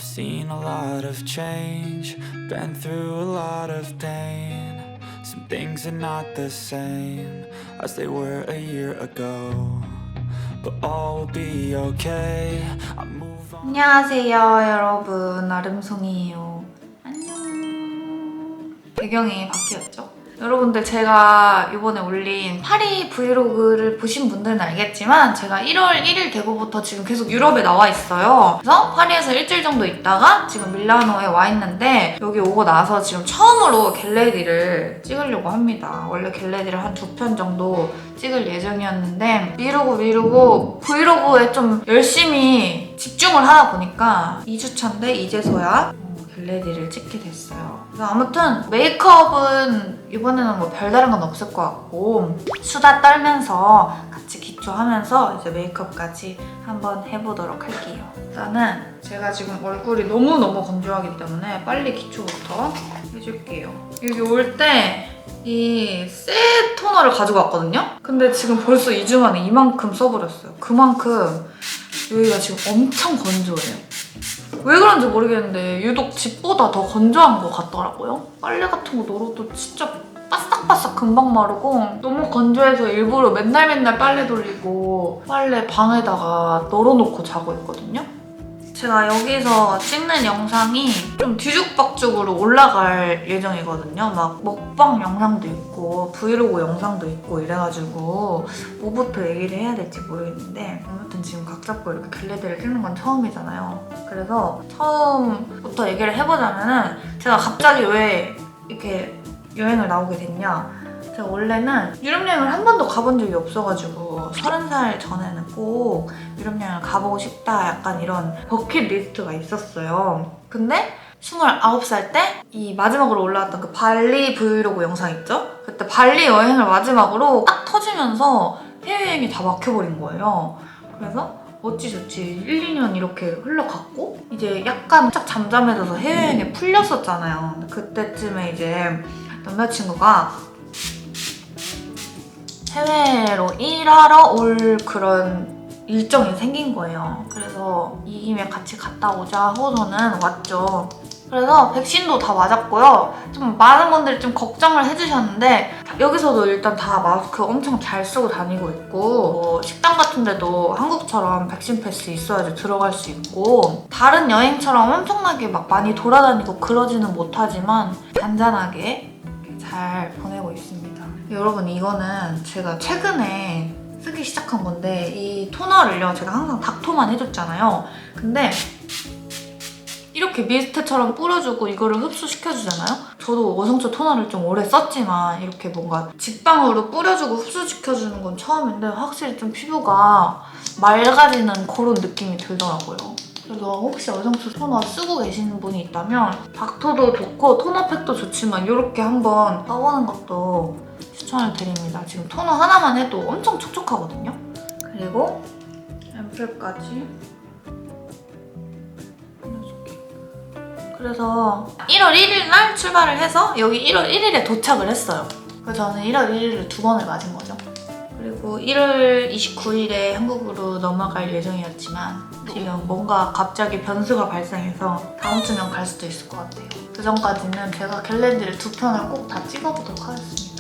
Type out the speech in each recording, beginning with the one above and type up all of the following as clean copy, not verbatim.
I've seen a lot of change, been through a lot of pain. Some things are not the same as they were a year ago, but all will be okay. I move on. 안녕하세요 여러분, 아름송이에요. 안녕. 배경이 바뀌었죠? 여러분들, 제가 이번에 올린 파리 브이로그를 보신 분들은 알겠지만 제가 1월 1일 대구부터 지금 계속 유럽에 나와 있어요. 그래서 파리에서 일주일 정도 있다가 지금 밀라노에 와 있는데, 여기 오고 나서 지금 처음으로 겟레디를 찍으려고 합니다. 원래 겟레디를 한 2편 정도 찍을 예정이었는데 미루고 브이로그에 좀 열심히 집중을 하다 보니까 2주차인데 이제서야 겟레디를 찍게 됐어요. 그래서 아무튼 메이크업은 이번에는 뭐 별다른 건 없을 것 같고, 수다 떨면서 같이 기초하면서 이제 메이크업까지 한번 해보도록 할게요. 일단은 제가 지금 얼굴이 너무너무 건조하기 때문에 빨리 기초부터 해줄게요. 여기 올 때 이 새 토너를 가지고 왔거든요? 근데 지금 벌써 2주 만에 이만큼 써버렸어요. 그만큼 여기가 지금 엄청 건조해요. 왜 그런지 모르겠는데 유독 집보다 더 건조한 것 같더라고요. 빨래 같은 거 널어도 진짜 바싹바싹 금방 마르고, 너무 건조해서 일부러 맨날 빨래 돌리고 빨래 방에다가 널어놓고 자고 있거든요. 제가 여기서 찍는 영상이 좀 뒤죽박죽으로 올라갈 예정이거든요. 막 먹방 영상도 있고 브이로그 영상도 있고 이래가지고 뭐부터 얘기를 해야 될지 모르겠는데, 아무튼 지금 각 잡고 이렇게 겟레디를 찍는 건 처음이잖아요. 그래서 처음부터 얘기를 해보자면은, 제가 갑자기 왜 이렇게 여행을 나오게 됐냐. 제가 원래는 유럽 여행을 한 번도 가본 적이 없어가지고 30살 전에는 꼭 유럽 여행을 가보고 싶다, 약간 이런 버킷리스트가 있었어요. 근데 29살 때 이 마지막으로 올라왔던 그 발리 브이로그 영상 있죠? 그때 발리 여행을 마지막으로 딱 터지면서 해외여행이 다 막혀버린 거예요. 그래서 어찌저찌 1, 2년 이렇게 흘러갔고, 이제 약간 짝 잠잠해져서 해외여행에 풀렸었잖아요. 그때쯤에 이제 남자친구가 해외로 일하러 올 그런 일정이 생긴 거예요. 그래서 이 김에 같이 갔다 오자 하고서는 왔죠. 그래서 백신도 다 맞았고요. 좀 많은 분들이 좀 걱정을 해주셨는데, 여기서도 일단 다 마스크 엄청 잘 쓰고 다니고 있고, 뭐 식당 같은 데도 한국처럼 백신 패스 있어야지 들어갈 수 있고, 다른 여행처럼 엄청나게 막 많이 돌아다니고 그러지는 못하지만 잔잔하게 잘 보내고 있습니다. 여러분, 이거는 제가 최근에 쓰기 시작한 건데, 이 토너를요 제가 항상 닥토만 해줬잖아요. 근데 이렇게 미스트처럼 뿌려주고 이거를 흡수시켜주잖아요? 저도 어성초 토너를 좀 오래 썼지만 이렇게 뭔가 직방으로 뿌려주고 흡수시켜주는 건 처음인데, 확실히 좀 피부가 맑아지는 그런 느낌이 들더라고요. 그래서 혹시 어성초 토너 쓰고 계시는 분이 있다면 닥토도 좋고 토너팩도 좋지만 이렇게 한번 써보는 것도 추천을 드립니다. 지금 토너 하나만 해도 엄청 촉촉하거든요? 그리고 앰플까지 그래서 1월 1일 날 출발을 해서 여기 1월 1일에 도착을 했어요. 그래서 저는 1월 1일을 2번을 맞은 거죠. 그리고 1월 29일에 한국으로 넘어갈 예정이었지만 지금 뭔가 갑자기 변수가 발생해서 다음 주면 갈 수도 있을 것 같아요. 그 전까지는 제가 겟레디를 2편을 꼭 다 찍어보도록 하겠습니다.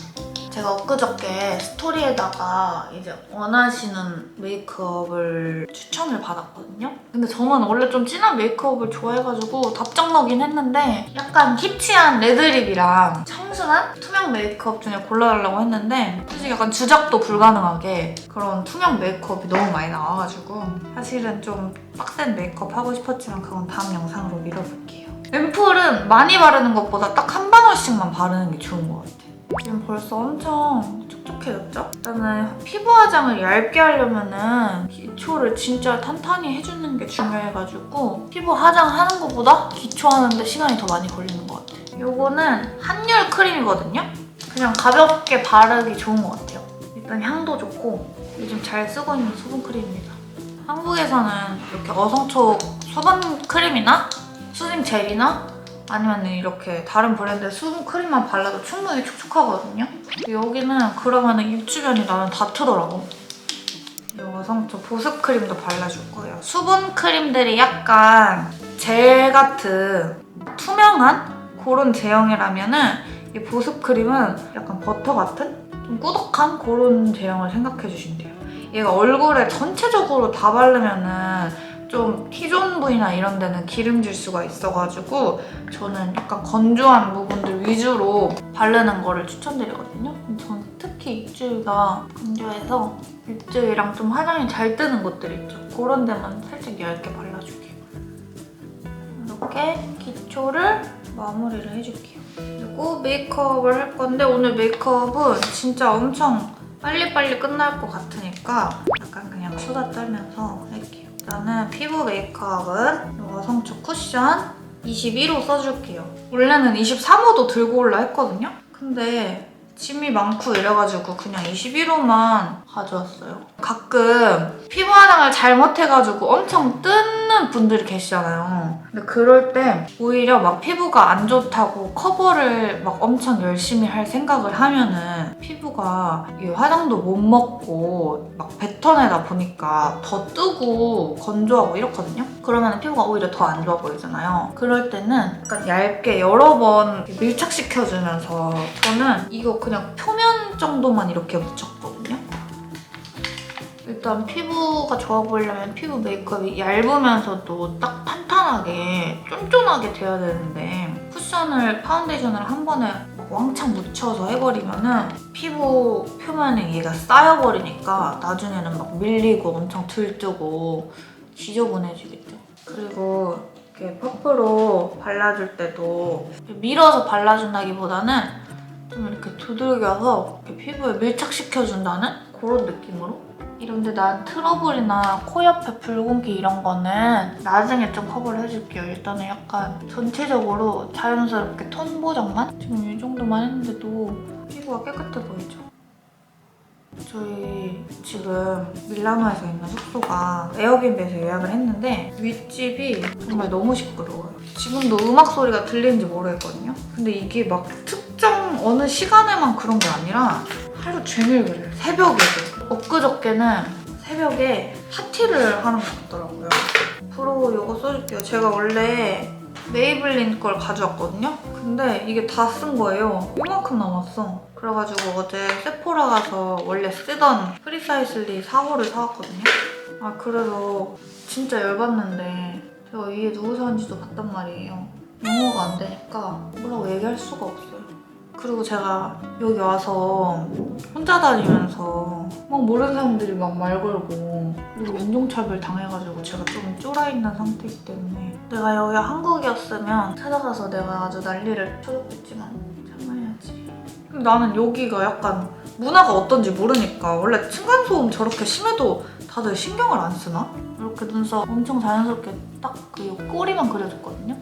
제가 엊그저께 스토리에다가 이제 원하시는 메이크업을 추천을 받았거든요. 근데 저는 원래 좀 진한 메이크업을 좋아해가지고 답장 넣긴 했는데, 약간 키치한 레드립이랑 청순한 투명 메이크업 중에 골라달라고 했는데, 사실 약간 주작도 불가능하게 그런 투명 메이크업이 너무 많이 나와가지고 사실은 좀 빡센 메이크업 하고 싶었지만 그건 다음 영상으로 미뤄볼게요. 앰플은 많이 바르는 것보다 딱 한 방울씩만 바르는 게 좋은 것 같아요. 지금 벌써 엄청 촉촉해졌죠? 일단은 피부 화장을 얇게 하려면은 기초를 진짜 탄탄히 해주는 게 중요해가지고 피부 화장하는 것보다 기초하는데 시간이 더 많이 걸리는 것 같아요. 요거는 한율 크림이거든요? 그냥 가볍게 바르기 좋은 것 같아요. 일단 향도 좋고 요즘 잘 쓰고 있는 수분 크림입니다. 한국에서는 이렇게 어성초 수분 크림이나 수딩 젤이나 아니면 이렇게 다른 브랜드의 수분 크림만 발라도 충분히 촉촉하거든요? 근데 여기는 그러면은 입 주변이 나는 다트더라고. 이 어성초 보습 크림도 발라줄 거예요. 수분 크림들이 약간 젤 같은 투명한 그런 제형이라면은 이 보습 크림은 약간 버터 같은 좀 꾸덕한 그런 제형을 생각해 주시면 돼요. 얘가 얼굴에 전체적으로 다 바르면은 좀 T존 부위나 이런 데는 기름질 수가 있어가지고 저는 약간 건조한 부분들 위주로 바르는 거를 추천드리거든요. 저는 특히 입술가 건조해서 입술이랑 좀 화장이 잘 뜨는 곳들 있죠. 그런 데만 살짝 얇게 발라줄게요. 이렇게 기초를 마무리를 해줄게요. 그리고 메이크업을 할 건데 오늘 메이크업은 진짜 엄청 빨리빨리 끝날 것 같으니까 약간 그냥 수다 떨면서 할게요. 일단은 피부 메이크업은 여성초 쿠션 21호 써줄게요. 원래는 23호도 들고 올라 했거든요? 근데 짐이 많고 이래가지고 그냥 21호만 가져왔어요. 가끔 피부 화장을 잘못해가지고 엄청 뜨는 분들이 계시잖아요. 근데 그럴 때 오히려 막 피부가 안 좋다고 커버를 막 엄청 열심히 할 생각을 하면은 피부가 이 화장도 못 먹고 막 뱉어내다 보니까 더 뜨고 건조하고 이렇거든요? 그러면 피부가 오히려 더 안 좋아 보이잖아요. 그럴 때는 약간 얇게 여러 번 밀착시켜주면서 저는 이거 그냥 표면 정도만 이렇게 묻혔거든요. 일단 피부가 좋아 보이려면 피부 메이크업이 얇으면서도 딱 탄탄하게 쫀쫀하게 돼야 되는데 쿠션을 파운데이션을 한 번에 왕창 묻혀서 해버리면은 피부 표면에 얘가 쌓여버리니까 나중에는 막 밀리고 엄청 들뜨고 지저분해지겠죠. 그리고 이렇게 퍼프로 발라줄 때도 밀어서 발라준다기보다는 좀 이렇게 두들겨서 이렇게 피부에 밀착시켜준다는 그런 느낌으로. 이런데 난 트러블이나 코 옆에 붉은기 이런 거는 나중에 좀 커버를 해줄게요. 일단은 약간 전체적으로 자연스럽게 톤 보정만? 지금 이 정도만 했는데도 피부가 깨끗해 보이죠? 저희 지금 밀라노에서 있는 숙소가 에어비앤비에서 예약을 했는데 윗집이 정말 너무 시끄러워요. 지금도 음악 소리가 들리는지 모르겠거든요. 근데 이게 막 특정 어느 시간에만 그런 게 아니라 하루 종일 그래요. 새벽에도. 엊그저께는 새벽에 파티를 하는 것 같더라고요. 앞으로 이거 써줄게요. 제가 원래 메이블린 걸 가져왔거든요? 근데 이게 다 쓴 거예요. 이만큼 남았어. 그래가지고 어제 세포라 가서 원래 쓰던 프리사이슬리 4호를 사왔거든요? 아 그래서 진짜 열받는데 제가 위에 누구 사는지도 봤단 말이에요. 영어가 안 되니까 뭐라고 얘기할 수가 없어요. 그리고 제가 여기 와서 혼자 다니면서 막 모르는 사람들이 막 말 걸고 그리고 인종차별 당해가지고 제가 좀 쫄아있는 상태이기 때문에 내가 여기 한국이었으면 찾아가서 내가 아주 난리를 쳐줬겠지만 참아야지. 근데 나는 여기가 약간 문화가 어떤지 모르니까 원래 층간소음 저렇게 심해도 다들 신경을 안 쓰나? 이렇게 눈썹 엄청 자연스럽게 딱 그 꼬리만 그려줬거든요?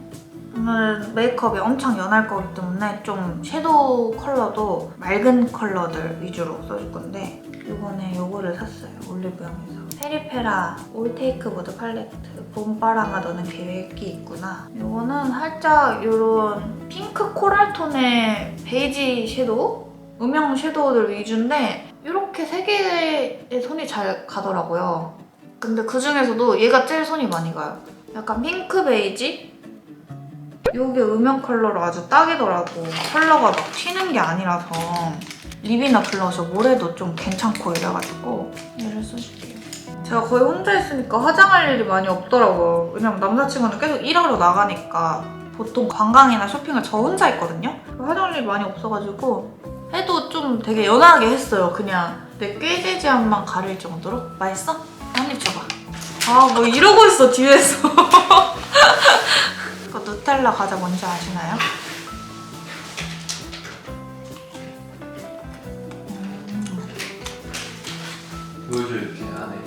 오늘은 메이크업이 엄청 연할 거기 때문에 좀 섀도우 컬러도 맑은 컬러들 위주로 써줄 건데 이번에 이거를 샀어요. 올리브영에서. 페리페라 올테이크보드 팔레트 봄바람아 너는 계획이 있구나. 이거는 살짝 이런 핑크 코랄톤의 베이지 섀도우? 음영 섀도우들 위주인데 이렇게 세 개의 손이 잘 가더라고요. 근데 그중에서도 얘가 제일 손이 많이 가요. 약간 핑크 베이지? 이게 음영 컬러로 아주 딱이더라고. 컬러가 막 튀는 게 아니라서 립이나 블러셔 뭘 해도 좀 괜찮고 이래가지고 얘를 써줄게요. 제가 거의 혼자 있으니까 화장할 일이 많이 없더라고요. 왜냐면 남자친구는 계속 일하러 나가니까 보통 관광이나 쇼핑을 저 혼자 했거든요. 화장할 일이 많이 없어가지고 해도 좀 되게 연하게 했어요. 그냥 내 꾀재지함만 가릴 정도로. 맛있어? 한 입 줘봐. 아 뭐 이러고 있어 뒤에서. 이거 누텔라 과자 뭔지 아시나요? 보여줘 이렇게 안에.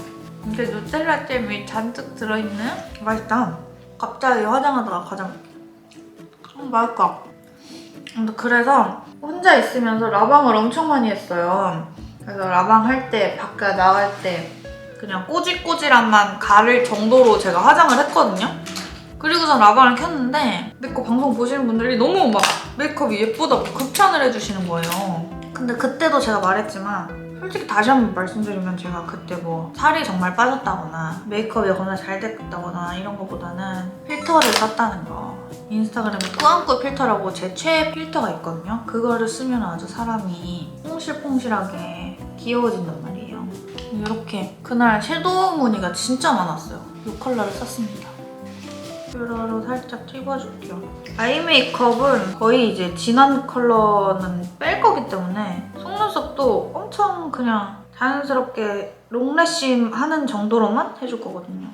근데 누텔라 잼이 잔뜩 들어있는? 맛있다. 갑자기 화장하다가 과자 먹게. 맛있다. 근데 그래서 혼자 있으면서 라방을 엄청 많이 했어요. 그래서 라방 할 때, 밖에 나갈 때 그냥 꼬질꼬질함만 가릴 정도로 제가 화장을 했거든요. 그리고선 라방을 켰는데 내 거 방송 보시는 분들이 너무 막 메이크업이 예쁘다고 극찬을 해주시는 거예요. 근데 그때도 제가 말했지만 솔직히 다시 한번 말씀드리면 제가 그때 뭐 살이 정말 빠졌다거나 메이크업이 너무나 잘 됐다거나 이런 거보다는 필터를 썼다는 거. 인스타그램에 꾸안꾸 필터라고 제 최애 필터가 있거든요. 그거를 쓰면 아주 사람이 퐁실퐁실하게 귀여워진단 말이에요. 이렇게 그날 섀도우 무늬가 진짜 많았어요. 이 컬러를 썼습니다. 뷰러로 살짝 찍어줄게요. 아이 메이크업은 거의 이제 진한 컬러는 뺄 거기 때문에 속눈썹도 엄청 그냥 자연스럽게 롱래쉬 하는 정도로만 해줄 거거든요.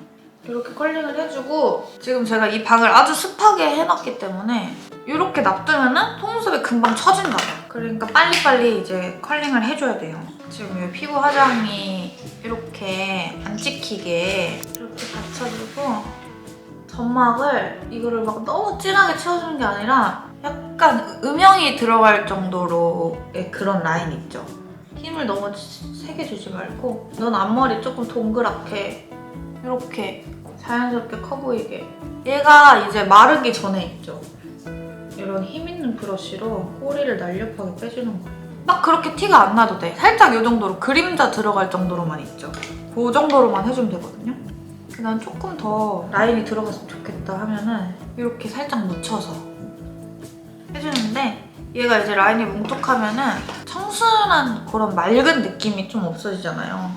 이렇게 컬링을 해주고 지금 제가 이 방을 아주 습하게 해놨기 때문에 이렇게 놔두면은 속눈썹이 금방 처진다고. 그러니까 빨리빨리 이제 컬링을 해줘야 돼요. 지금 이 피부 화장이 이렇게 안 찍히게 이렇게 받쳐주고 점막을 이거를 막 너무 진하게 채워주는 게 아니라 약간 음영이 들어갈 정도로의 그런 라인 있죠. 힘을 너무 세게 주지 말고 넌 앞머리 조금 동그랗게 이렇게 자연스럽게 커 보이게. 얘가 이제 마르기 전에 있죠. 이런 힘 있는 브러쉬로 꼬리를 날렵하게 빼주는 거예요. 막 그렇게 티가 안 나도 돼. 살짝 이 정도로 그림자 들어갈 정도로만 있죠. 그 정도로만 해주면 되거든요. 난 조금 더 라인이 들어갔으면 좋겠다 하면은 이렇게 살짝 묻혀서 해주는데 얘가 이제 라인이 뭉툭하면은 청순한 그런 맑은 느낌이 좀 없어지잖아요.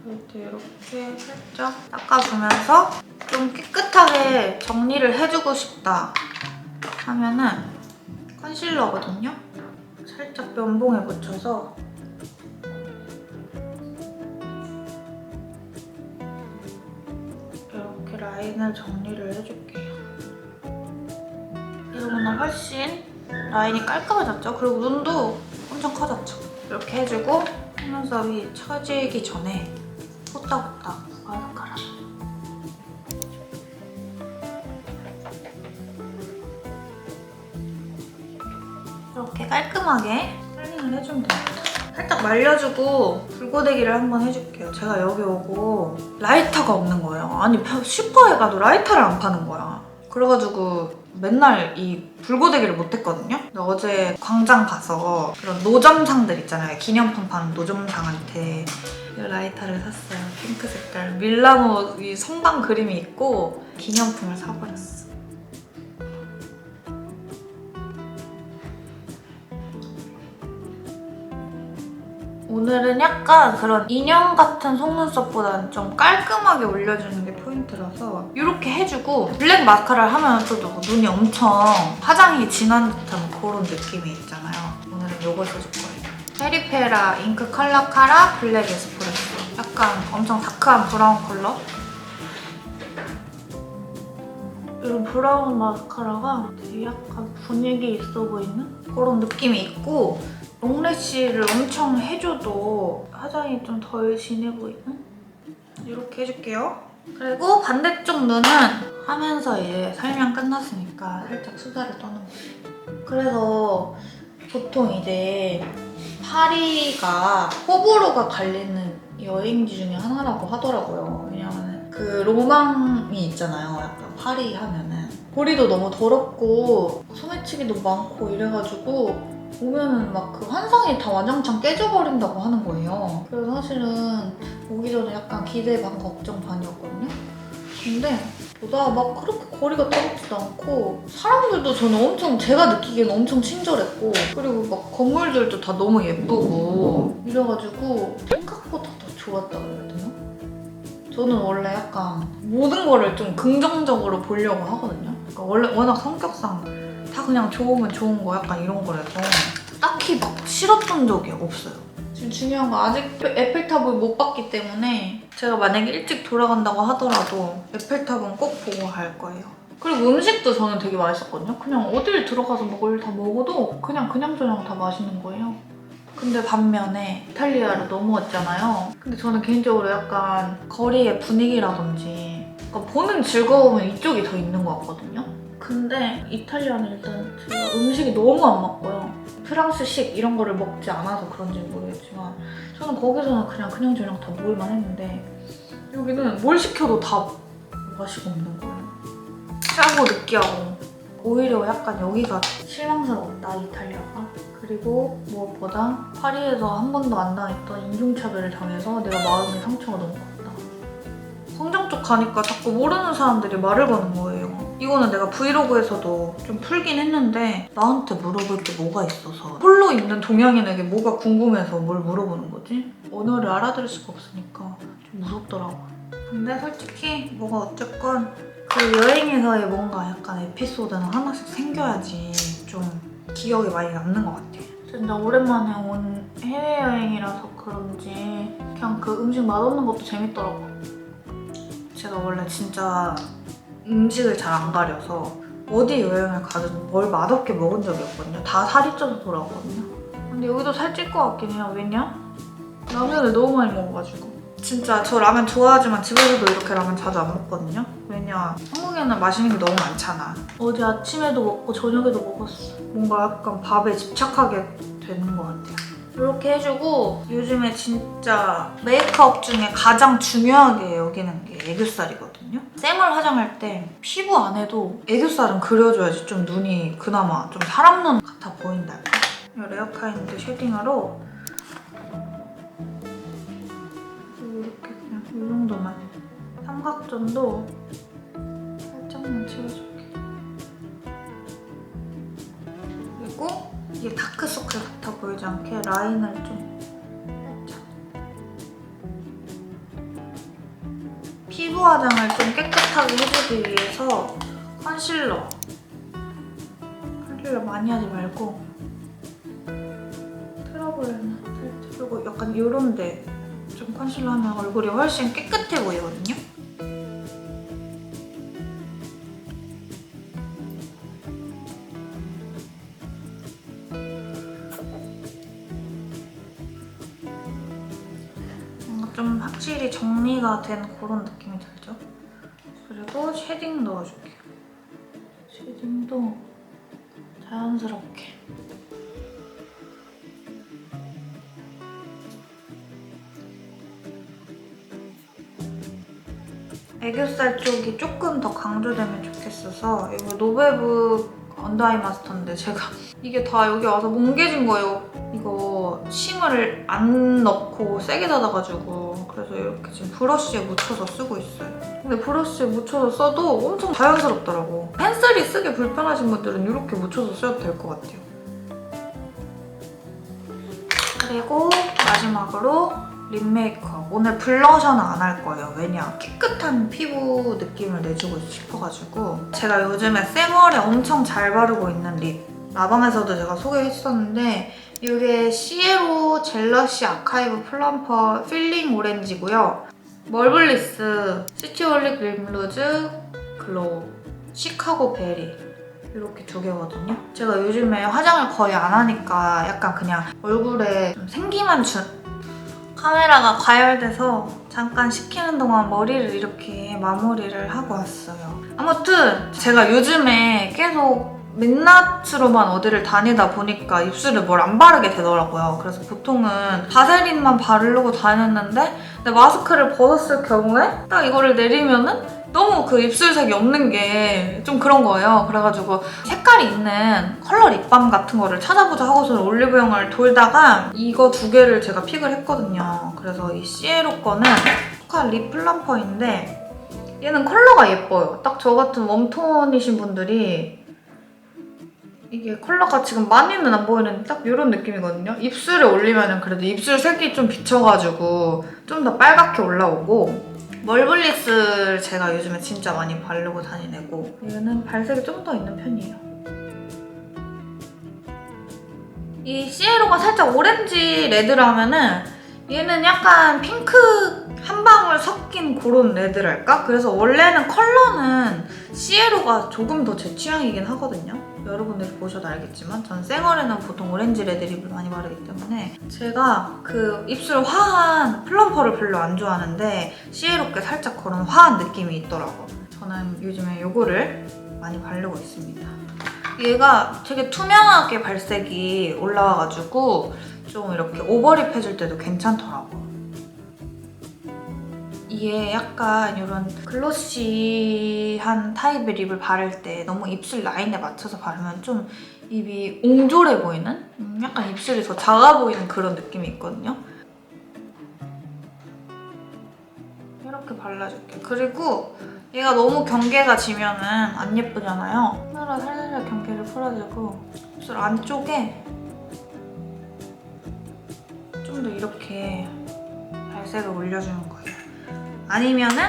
그럴 때 이렇게 살짝 닦아주면서 좀 깨끗하게 정리를 해주고 싶다 하면은 컨실러거든요. 살짝 면봉에 묻혀서 이렇게 라인을 정리를 해줄게요. 이러면 훨씬 라인이 깔끔해졌죠? 그리고 눈도 엄청 커졌죠? 이렇게 해주고 속눈썹이 처지기 전에 후딱후딱 마스카라. 이렇게 깔끔하게 컬링을 해주면 됩니다. 살짝 말려주고 불고데기를 한번 해줄게요. 제가 여기 오고 라이터가 없는 거예요. 아니 슈퍼에 가도 라이터를 안 파는 거야. 그래가지고 맨날 이 불고데기를 못했거든요. 근데 어제 광장 가서 그런 노점상들 있잖아요. 기념품 파는 노점상한테 이 라이터를 샀어요. 핑크 색깔 밀라노 이 성당 그림이 있고 기념품을 사버렸어. 오늘은 약간 그런 인형 같은 속눈썹보다는 좀 깔끔하게 올려주는 게 포인트라서 이렇게 해주고 블랙 마스카라를 하면 또 눈이 엄청 화장이 진한 듯한 그런 느낌이 있잖아요. 오늘은 이걸 써줄 거예요. 페리페라 잉크 컬러 카라 블랙 에스프레소. 약간 엄청 다크한 브라운 컬러. 이런 브라운 마스카라가 되게 약간 분위기 있어 보이는 그런 느낌이 있고 롱래쉬를 엄청 해줘도 화장이 좀 덜 진해 보이는? 이렇게 해줄게요. 그리고 반대쪽 눈은 하면서 이제 설명 끝났으니까 살짝 수다를 떠는 거예요. 그래서 보통 이제 파리가 호불호가 갈리는 여행지 중에 하나라고 하더라고요. 왜냐면 그 로망이 있잖아요. 약간 파리 하면은 거리도 너무 더럽고 소매치기도 많고 이래가지고 오면은 막 그 환상이 다 완장창 깨져버린다고 하는 거예요. 그래서 사실은 오기 전에 약간 기대 반 걱정 반이었거든요. 근데 보다 막 그렇게 거리가 더럽지도 않고 사람들도 저는 엄청 제가 느끼기에는 엄청 친절했고 그리고 막 건물들도 다 너무 예쁘고 이래가지고 생각보다 더 좋았다고 해야 되나? 저는 원래 약간 모든 거를 좀 긍정적으로 보려고 하거든요. 그러니까 원래 워낙 성격상 다 그냥 좋으면 좋은 거 약간 이런 거라서 딱히 막 싫었던 적이 없어요. 지금 중요한 건 아직 에펠탑을 못 봤기 때문에 제가 만약에 일찍 돌아간다고 하더라도 에펠탑은 꼭 보고 갈 거예요. 그리고 음식도 저는 되게 맛있었거든요. 그냥 어딜 들어가서 먹을 다 먹어도 그냥저냥 다 맛있는 거예요. 근데 반면에 이탈리아로 넘어왔잖아요. 근데 저는 개인적으로 약간 거리의 분위기라든지 그러니까 보는 즐거움은 이쪽이 더 있는 것 같거든요. 근데 이탈리아는 일단 제가 음식이 너무 안 맞고요. 프랑스식 이런 거를 먹지 않아서 그런지는 모르겠지만 저는 거기서는 그냥저냥 다 먹을만 했는데 여기는 뭘 시켜도 다 맛이 없는 거예요. 짜고 느끼하고 오히려 약간 여기가 실망스러웠다, 이탈리아가. 그리고 무엇보다 파리에서 한 번도 안 당했던 인종차별을 당해서 내가 마음의 상처가 너무 컸다. 성장 쪽 가니까 자꾸 모르는 사람들이 말을 거는 거예요. 이거는 내가 브이로그에서도 좀 풀긴 했는데 나한테 물어볼 게 뭐가 있어서 홀로 있는 동양인에게 뭐가 궁금해서 뭘 물어보는 거지? 언어를 알아들을 수가 없으니까 좀 무섭더라고. 근데 솔직히 뭐가 어쨌건 그 여행에서의 뭔가 약간 에피소드는 하나씩 생겨야지 좀 기억에 많이 남는 것 같아요. 진짜 오랜만에 온 해외여행이라서 그런지 그냥 그 음식 맛없는 것도 재밌더라고. 제가 원래 진짜 음식을 잘 안 가려서 어디 여행을 가든 뭘 맛없게 먹은 적이 없거든요. 다 살이 쪄서 돌아오거든요. 근데 여기도 살찔 것 같긴 해요. 왜냐? 라면을 너무 많이 먹어가지고. 진짜 저 라면 좋아하지만 집에서도 이렇게 라면 자주 안 먹거든요. 왜냐? 한국에는 맛있는 게 너무 많잖아. 어제 아침에도 먹고 저녁에도 먹었어. 뭔가 약간 밥에 집착하게 되는 것 같아요. 이렇게 해주고 요즘에 진짜 메이크업 중에 가장 중요하게 여기는 게 애교살이거든요. 쌩얼 화장할 때 피부 안 해도 애교살은 그려줘야지 좀 눈이 그나마 좀 사람 눈 같아 보인달까? 이 레어카인드 쉐딩으로 이렇게 그냥 이 정도만 삼각존도 살짝만 채워줄게. 그리고 이게 다크서클 같아 보이지 않게 라인을 좀 살짝. 피부 화장을 좀 깨끗하게 해주기 위해서 컨실러 많이 하지 말고 트러블은 살짝. 그리고 약간 요런데 좀 컨실러 하면 얼굴이 훨씬 깨끗해 보이거든요. 좀 확실히 정리가 된 그런 느낌이 들죠? 그리고 쉐딩 넣어줄게요. 쉐딩도 자연스럽게. 애교살 쪽이 조금 더 강조되면 좋겠어서 이거 노베브 언더아이 마스터인데 제가 이게 다 여기 와서 뭉개진 거예요. 이거 심을 안 넣고 세게 닫아가지고 그래서 이렇게 지금 브러쉬에 묻혀서 쓰고 있어요. 근데 브러쉬에 묻혀서 써도 엄청 자연스럽더라고. 펜슬이 쓰기 불편하신 분들은 이렇게 묻혀서 써도 될 것 같아요. 그리고 마지막으로 립 메이크업. 오늘 블러셔는 안 할 거예요. 왜냐? 깨끗한 피부 느낌을 내주고 싶어가지고 제가 요즘에 쌩얼에 엄청 잘 바르고 있는 립 라방에서도 제가 소개했었는데 이게 시에로 젤러시 아카이브 플럼퍼 필링 오렌지고요. 멀블리스 시티올릭 립루즈 글로우 시카고 베리 이렇게 두 개거든요. 제가 요즘에 화장을 거의 안 하니까 약간 그냥 얼굴에 좀 생기만 준 카메라가 과열돼서 잠깐 식히는 동안 머리를 이렇게 마무리를 하고 왔어요. 아무튼 제가 요즘에 계속 민낯으로만 어디를 다니다 보니까 입술에 뭘 안 바르게 되더라고요. 그래서 보통은 바세린만 바르려고 다녔는데 근데 마스크를 벗었을 경우에 딱 이거를 내리면은 너무 그 입술색이 없는 게 좀 그런 거예요. 그래가지고 색깔이 있는 컬러 립밤 같은 거를 찾아보자 하고서 올리브영을 돌다가 이거 두 개를 제가 픽을 했거든요. 그래서 이 시에로 거는 축한 립 플럼퍼인데 얘는 컬러가 예뻐요. 딱 저 같은 웜톤이신 분들이 이게 컬러가 지금 많이는 안 보이는데 딱 이런 느낌이거든요. 입술에 올리면 그래도 입술 색이 좀 비쳐가지고 좀 더 빨갛게 올라오고 멀블리스를 제가 요즘에 진짜 많이 바르고 다니고 얘는 발색이 좀 더 있는 편이에요. 이 시에로가 살짝 오렌지 레드라면은 얘는 약간 핑크 한 방울 섞인 그런 레드랄까? 그래서 원래는 컬러는 시에로가 조금 더 제 취향이긴 하거든요. 여러분들이 보셔도 알겠지만 전 쌩얼에는 보통 오렌지 레드 립을 많이 바르기 때문에 제가 그 입술 화한 플럼퍼를 별로 안 좋아하는데 시에로께 살짝 그런 화한 느낌이 있더라고요. 저는 요즘에 이거를 많이 바르고 있습니다. 얘가 되게 투명하게 발색이 올라와가지고 좀 이렇게 오버립 해줄 때도 괜찮더라고요. 이게 약간 이런 글로시 한 타입의 립을 바를 때 너무 입술 라인에 맞춰서 바르면 좀 입이 옹졸해 보이는? 약간 입술이 더 작아 보이는 그런 느낌이 있거든요. 이렇게 발라줄게요. 그리고 얘가 너무 경계가 지면은 안 예쁘잖아요. 하나로 살살 경계를 풀어주고 입술 안쪽에 좀 더 이렇게 발색을 올려주는 거예요. 아니면은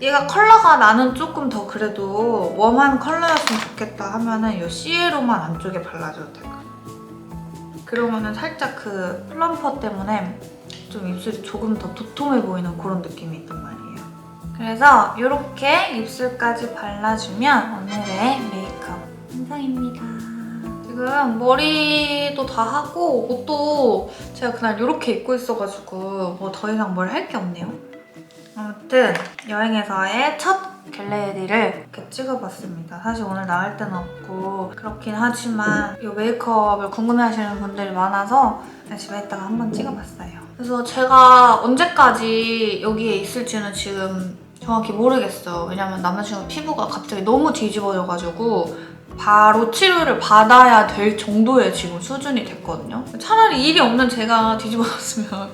얘가 컬러가 나는 조금 더 그래도 웜한 컬러였으면 좋겠다 하면은 이 시에로만 안쪽에 발라줘도 돼요. 그러면은 살짝 그 플럼퍼 때문에 좀 입술이 조금 더 도톰해 보이는 그런 느낌이 있단 말이에요. 그래서 이렇게 입술까지 발라주면 오늘의 메이크업 완성입니다. 지금 머리도 다 하고 옷도 제가 그날 이렇게 입고 있어가지고 뭐 더 이상 뭘 할 게 없네요. 아무튼 여행에서의 첫 겟레디를 이렇게 찍어봤습니다. 사실 오늘 나갈 데는 없고 그렇긴 하지만 이 메이크업을 궁금해하시는 분들이 많아서 집에 있다가 한번 찍어봤어요. 그래서 제가 언제까지 여기에 있을지는 지금 정확히 모르겠어요. 왜냐면 남자친구 피부가 갑자기 너무 뒤집어져가지고 바로 치료를 받아야 될 정도의 지금 수준이 됐거든요. 차라리 일이 없는 제가 뒤집어졌으면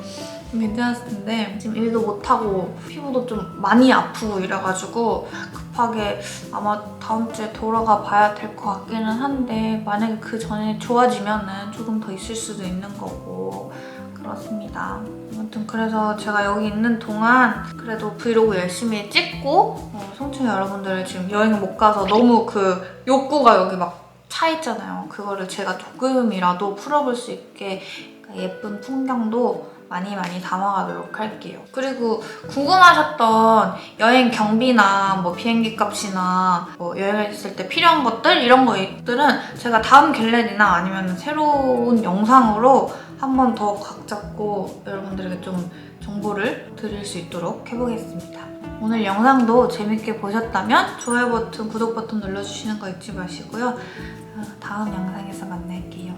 괜찮았을 텐데 지금 일도 못하고 피부도 좀 많이 아프고 이래가지고 급하게 아마 다음 주에 돌아가 봐야 될 것 같기는 한데 만약에 그 전에 좋아지면은 조금 더 있을 수도 있는 거고 그렇습니다. 아무튼 그래서 제가 여기 있는 동안 그래도 브이로그 열심히 찍고 송충이 여러분들 지금 여행을 못 가서 너무 그 욕구가 여기 막 차 있잖아요. 그거를 제가 조금이라도 풀어볼 수 있게 예쁜 풍경도 많이 담아가도록 할게요. 그리고 궁금하셨던 여행 경비나 뭐 비행기 값이나 뭐 여행했을 때 필요한 것들 이런 것들은 제가 다음 겟레디나 아니면 새로운 영상으로 한 번 더 각 잡고 여러분들에게 좀 정보를 드릴 수 있도록 해보겠습니다. 오늘 영상도 재밌게 보셨다면 좋아요 버튼, 구독 버튼 눌러주시는 거 잊지 마시고요. 다음 영상에서 만날게요.